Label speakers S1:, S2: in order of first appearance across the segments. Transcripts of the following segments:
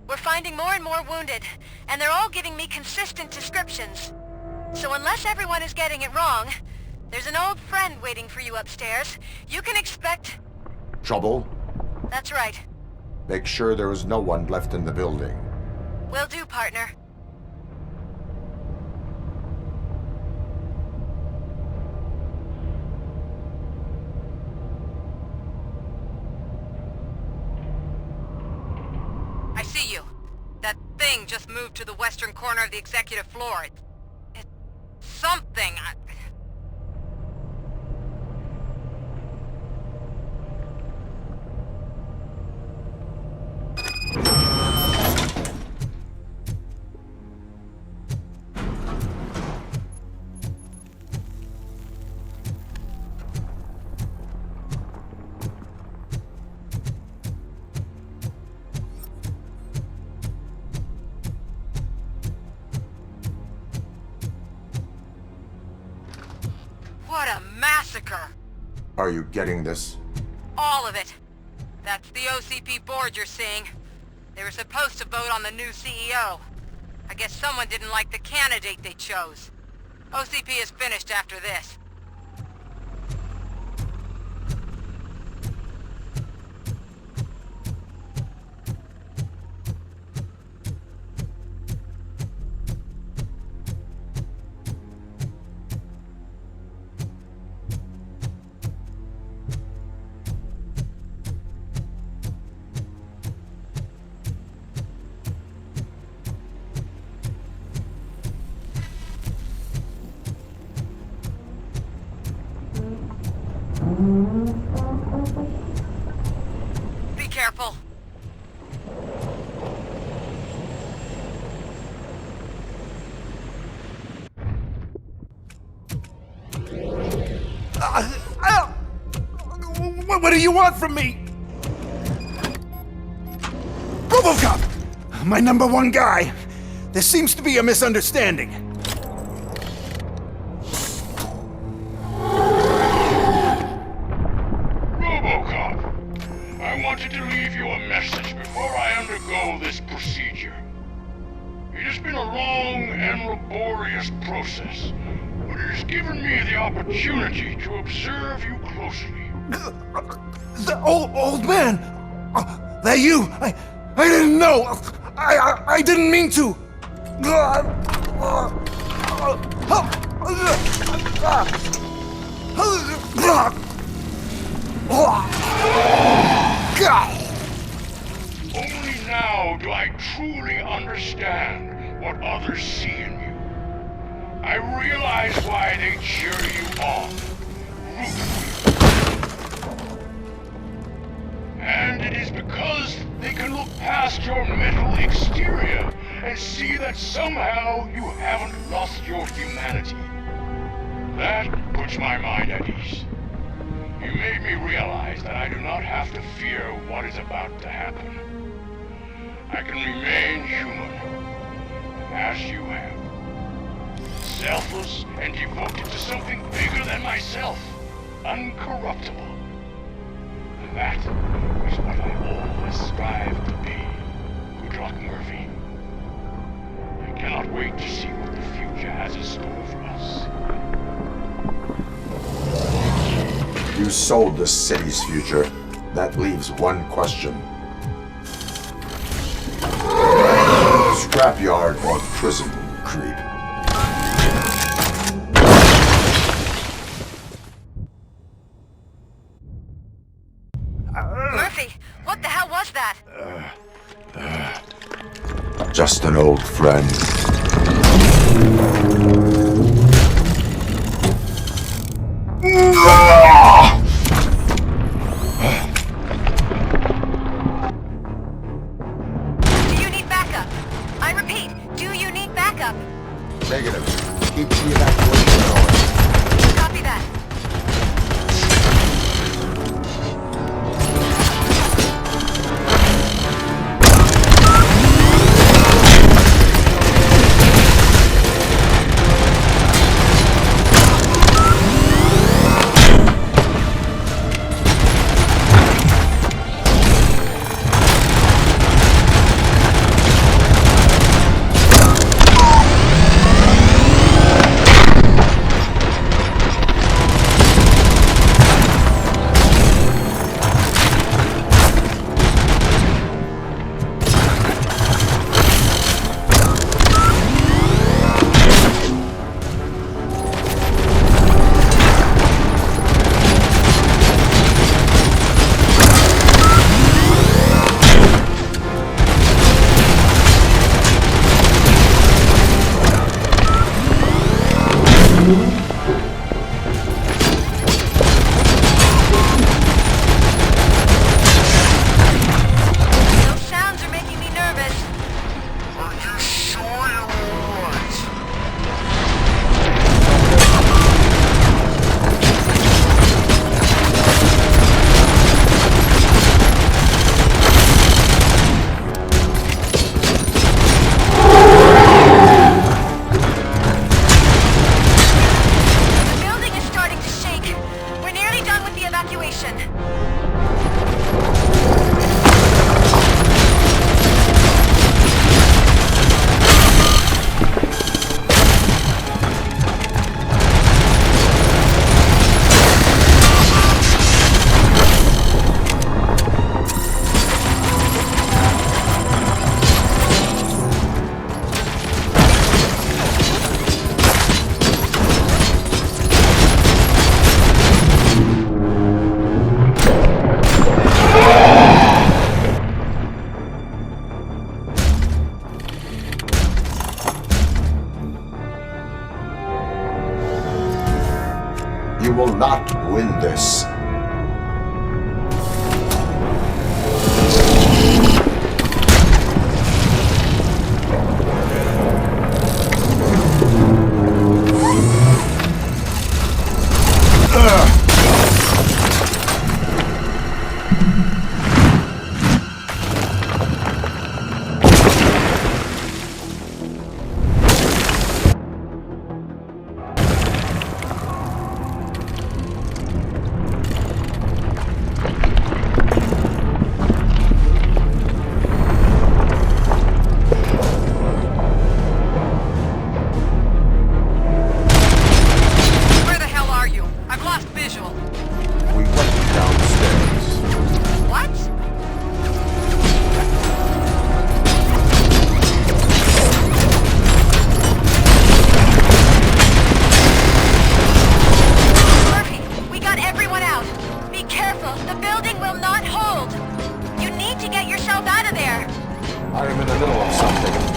S1: We're finding more and more wounded, and they're all giving me consistent descriptions. So unless everyone is getting it wrong, there's an old friend waiting for you upstairs. You can expect...
S2: Trouble?
S1: That's right.
S2: Make sure there is no one left in the building.
S1: Will do, partner. I see you. That thing just moved to the western corner of the executive floor. It's something. What a massacre!
S2: Are you getting this?
S1: All of it. That's the OCP board you're seeing. They were supposed to vote on the new CEO. I guess someone didn't like the candidate they chose. OCP is finished after this. Be careful.
S3: What do you want from me? RoboCop! My #1 guy. There seems to be a misunderstanding.
S4: RoboCop, I wanted to leave you a message before I undergo this procedure. It has been a long and laborious process, but it has given me the opportunity to observe you closely.
S3: The old man! That you! I didn't know! I didn't mean to!
S4: Only now do I truly understand what others see in you. I realize why they cheer you on, root for you. And it is because they can look past your mental exterior and see that somehow you haven't lost your humanity. That puts my mind at ease. You made me realize that I do not have to fear what is about to happen. I can remain human, as you have. Selfless and devoted to something bigger than myself. Uncorruptible. And that is what I always strive to be. Good luck, Murphy. I cannot wait to see what the future has in store for us.
S2: You sold the city's future. That leaves one question. Scrapyard or prison, creep?
S1: Murphy, what the hell was that?
S2: Just an old friend.
S1: Do you need backup? I repeat, do you need backup?
S2: Negative. Keep the evacuation going.
S1: Copy that.
S2: will not win this.
S1: Where the hell are you? I've lost visual.
S2: We went downstairs.
S1: What? Murphy, we got everyone out. Be careful, the building will not hold. You need to get yourself out of there.
S2: I am in the middle of something.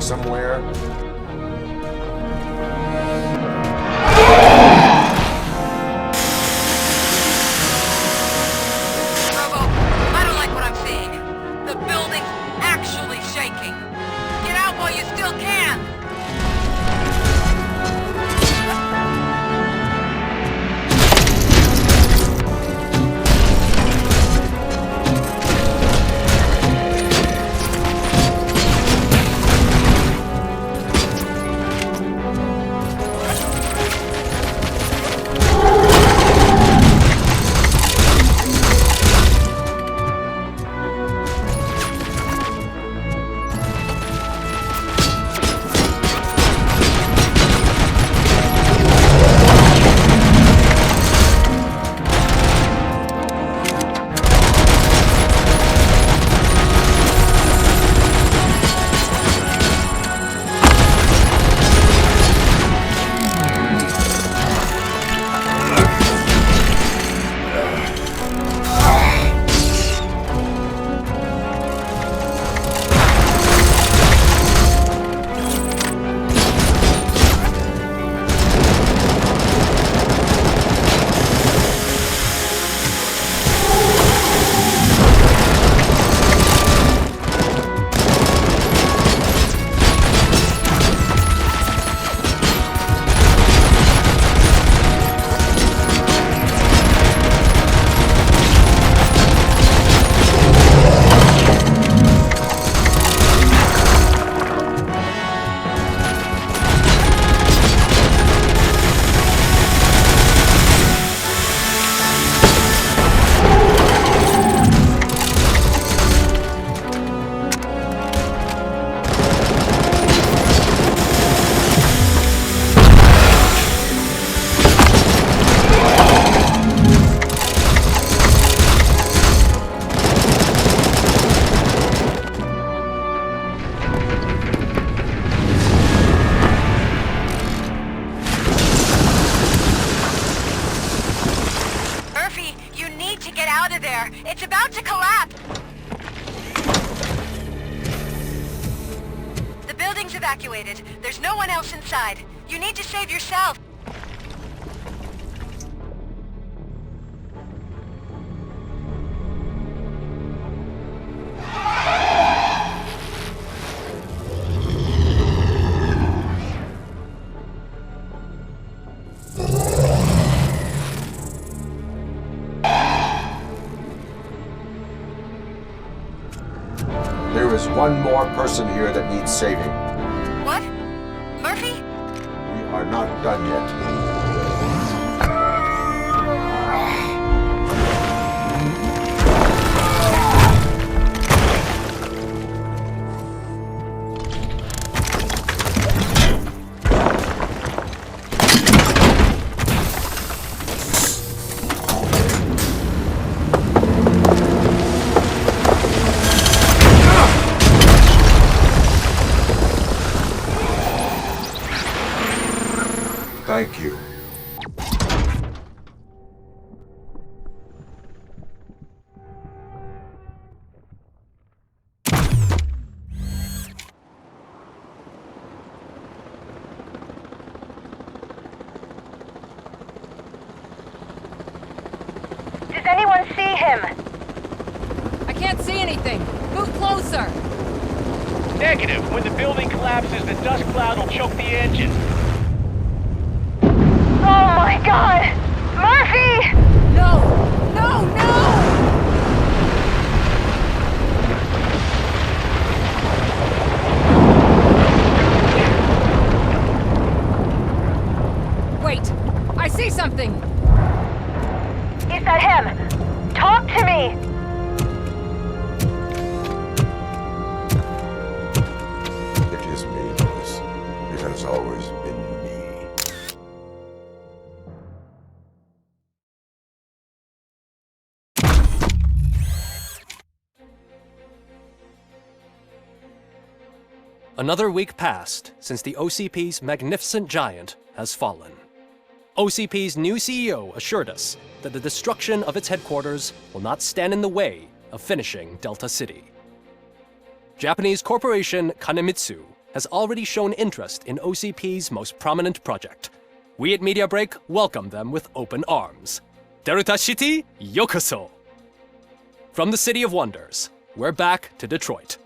S2: somewhere?
S1: Robo, I don't like what I'm seeing. The building's actually shaking. Get out while you still can! It's about to collapse! The building's evacuated. There's no one else inside. You need to save yourself.
S2: There is one more person here that needs saving.
S1: What? Murphy?
S2: We are not done yet. Thank you.
S1: Does anyone see him?
S5: I can't see anything. Move closer.
S6: Negative. When the building collapses, the dust cloud will choke the engine.
S1: Oh my god! Murphy!
S5: No! No! No! Wait! I see something!
S1: Is that him? Talk to me!
S2: It is me, Louis. It has always been me.
S7: Another week passed since the OCP's magnificent giant has fallen. OCP's new CEO assured us that the destruction of its headquarters will not stand in the way of finishing Delta City. Japanese corporation Kanemitsu has already shown interest in OCP's most prominent project. We at Media Break welcome them with open arms. Delta City, yokoso! From the City of Wonders, we're back to Detroit.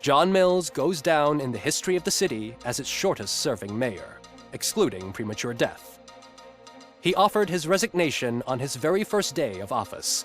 S7: John Mills goes down in the history of the city as its shortest-serving mayor, excluding premature death. He offered his resignation on his very first day of office.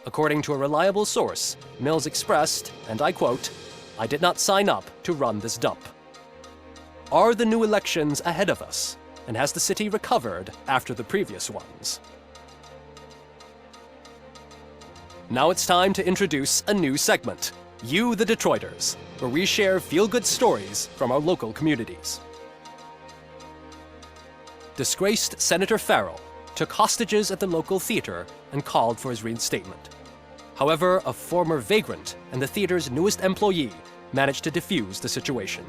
S7: According to a reliable source, Mills expressed, and I quote, "I did not sign up to run this dump." Are the new elections ahead of us, and has the city recovered after the previous ones? Now it's time to introduce a new segment, You the Detroiters, where we share feel-good stories from our local communities. Disgraced Senator Farrell took hostages at the local theater and called for his reinstatement. However, a former vagrant and the theater's newest employee managed to defuse the situation.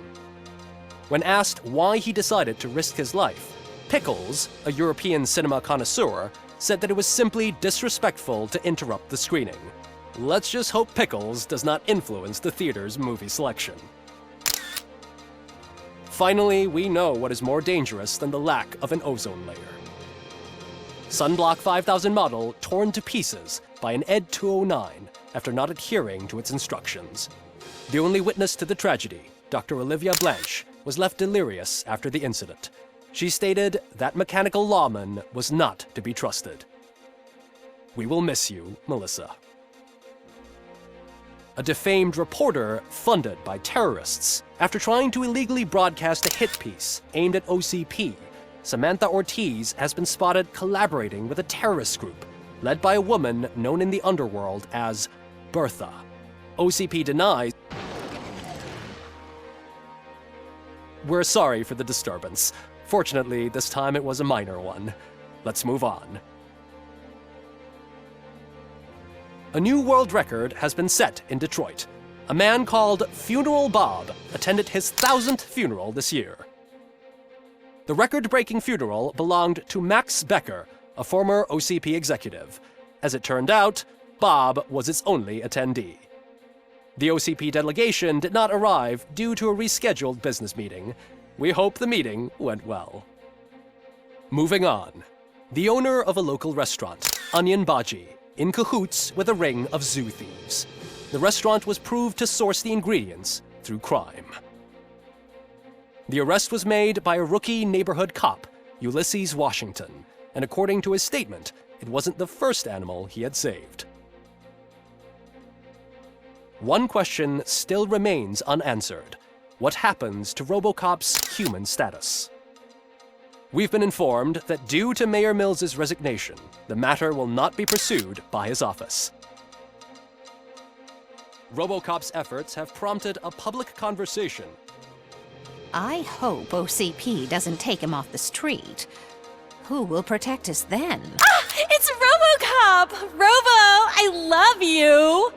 S7: When asked why he decided to risk his life, Pickles, a European cinema connoisseur, said that it was simply disrespectful to interrupt the screening. Let's just hope Pickles does not influence the theater's movie selection. Finally, we know what is more dangerous than the lack of an ozone layer. Sunblock 5000 model torn to pieces by an ED 209 after not adhering to its instructions. The only witness to the tragedy, Dr. Olivia Blanche, was left delirious after the incident. She stated that mechanical lawman was not to be trusted. We will miss you, Melissa. A defamed reporter funded by terrorists after trying to illegally broadcast a hit piece aimed at OCP, Samantha Ortiz has been spotted collaborating with a terrorist group led by a woman known in the underworld as Bertha. OCP denies. We're sorry for the disturbance. Fortunately, this time it was a minor one. Let's move on. A new world record has been set in Detroit. A man called Funeral Bob attended his 1000th funeral this year. The record-breaking funeral belonged to Max Becker, a former OCP executive. As it turned out, Bob was its only attendee. The OCP delegation did not arrive due to a rescheduled business meeting. We hope the meeting went well. Moving on. The owner of a local restaurant, Onion Baji, in cahoots with a ring of zoo thieves. The restaurant was proved to source the ingredients through crime. The arrest was made by a rookie neighborhood cop, Ulysses Washington, and according to his statement, it wasn't the first animal he had saved. One question still remains unanswered. What happens to RoboCop's human status? We've been informed that due to Mayor Mills's resignation, the matter will not be pursued by his office. RoboCop's efforts have prompted a public conversation.
S8: I hope OCP doesn't take him off the street. Who will protect us then?
S5: Ah! It's RoboCop! Robo, I love you!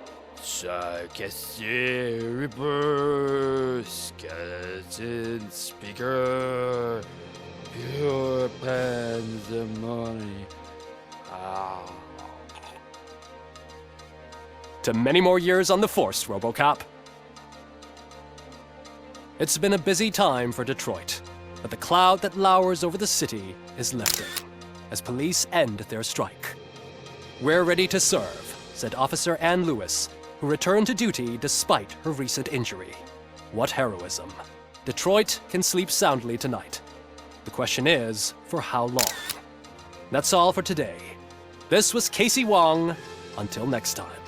S9: Reaper, skeleton speaker, pure pandemonium.
S7: To many more years on the force, RoboCop. It's been a busy time for Detroit, but the cloud that lowers over the city is lifting as police end their strike. We're ready to serve, said Officer Ann Lewis, who returned to duty despite her recent injury. What heroism. Detroit can sleep soundly tonight. The question is, for how long? That's all for today. This was Casey Wong. Until next time.